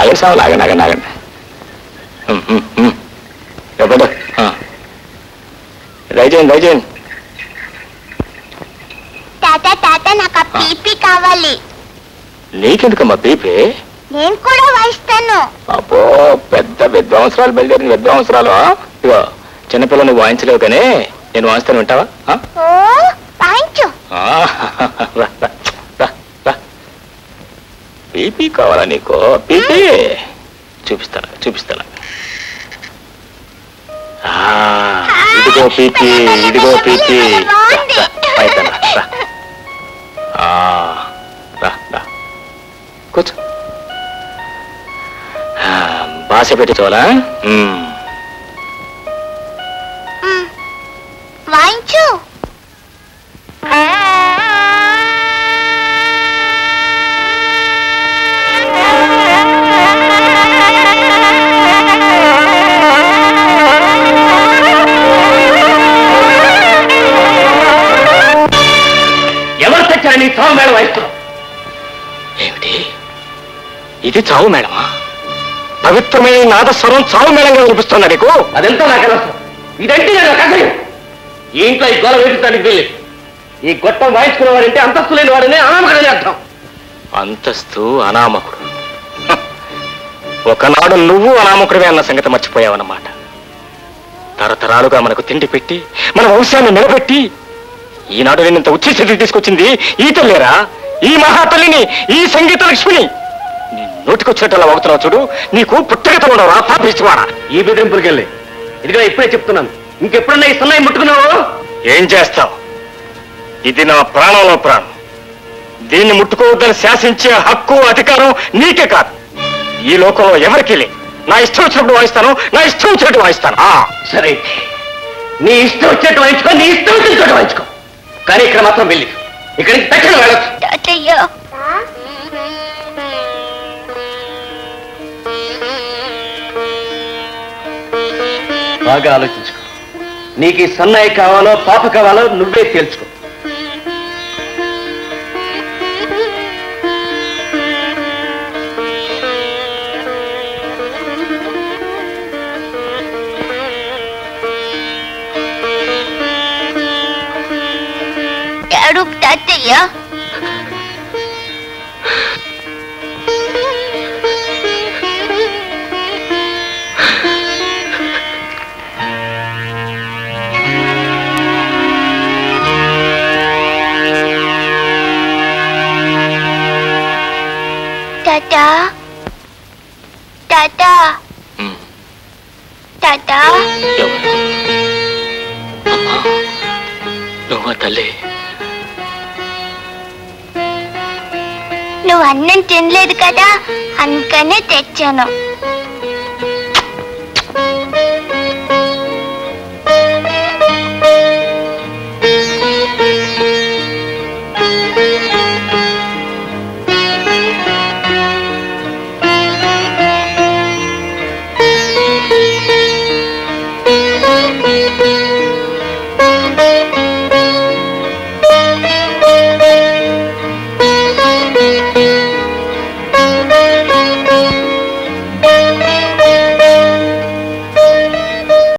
ఆగండి ఎవడు దయచేయండి తాత నాకు పీపీ కావాలి. నీకెందుకమ్మా పీపీ? నేను కూడా వాయిస్తాను. అబ్బో పెద్ద విద్వాంసరాలు బయలుదేరిన విద్వాంసరాలు. ఇగో చిన్నపిల్ల నువ్వు వాయించలేవు కానీ నేను వాయిస్తాను, వింటావా? వాయించు. పీపీ కావాలా నీకు? పీపీ చూపిస్తాను. ఇదిగో పీపీ కూర్చో. భాష పెట్టి చూడాలా? వాయించు. ఎవరు తెచ్చారని చావు మేళం వాయిస్తున్నావు? ఏమిటి ఇది చావు మేళమా? పవిత్రమైన నాదస్వరం చావు మేళంగా వినిపిస్తున్నా నీకు? అదెంతో నాకు ఇదంటే నేను కథయం. ఈ ఇంట్లో ఈ గొడవ వేపించడానికి వెళ్ళేది. ఈ గొట్టం వాయించుకునేవాడంటే అంతస్తు లేని వాడనే అనామకుడని అర్థం. అంతస్తు అనామకుడు. ఒకనాడు నువ్వు అనామకుడివే అన్న సంగతి మర్చిపోయావన్నమాట. తరతరాలుగా మనకు తిండి పెట్టి మన వంశాన్ని నిలబెట్టి ఈనాడు నేనింత ఉచ్చి స్థితికి తీసుకొచ్చింది ఈ తల్లేరా, ఈ మహాతల్లిని, ఈ సంగీత లక్ష్మిని. నీ నోటికొచ్చినట్టు అవుతున్నావు చూడు. నీకు పుట్టగత ఉండవరా పాపిస్తువాడా? ఈ బెదిరింపులకెళ్ళి ఇదిగా ఇప్పుడే చెప్తున్నాను, ఇంకెప్పుడన్నా ఈ సన్నాయి ముట్టుకున్నావు ఏం చేస్తావు? ఇది నా ప్రాణంలో ప్రాణం. దీన్ని ముట్టుకోవద్దని శాసించే హక్కు అధికారం నీకే కాదు, ఈ లోకంలో ఎవరికీ లేదు. నా ఇష్టం వచ్చినప్పుడు వాయిస్తాను, నా ఇష్టం వచ్చినట్టు వాయిస్తాను. సరే, నీ ఇష్టం వచ్చినట్టు వాయించుకో, నీ ఇష్టం వచ్చినట్టు వాయించుకో. కానీ ఇక్కడ మాత్రం వెళ్ళి ఇక్కడికి తక్షణ వెళ్ళొచ్చు. బాగా ఆలోచించుకో. నీకు ఈ సన్నాయి కావాలో పాప కావాలో నువ్వే తేల్చుకో. అడుగు తాతయ్య. తాత నువ్వు తల్లి, నువ్వు అన్నం తినలేదు కదా, అందుకనే తెచ్చాను.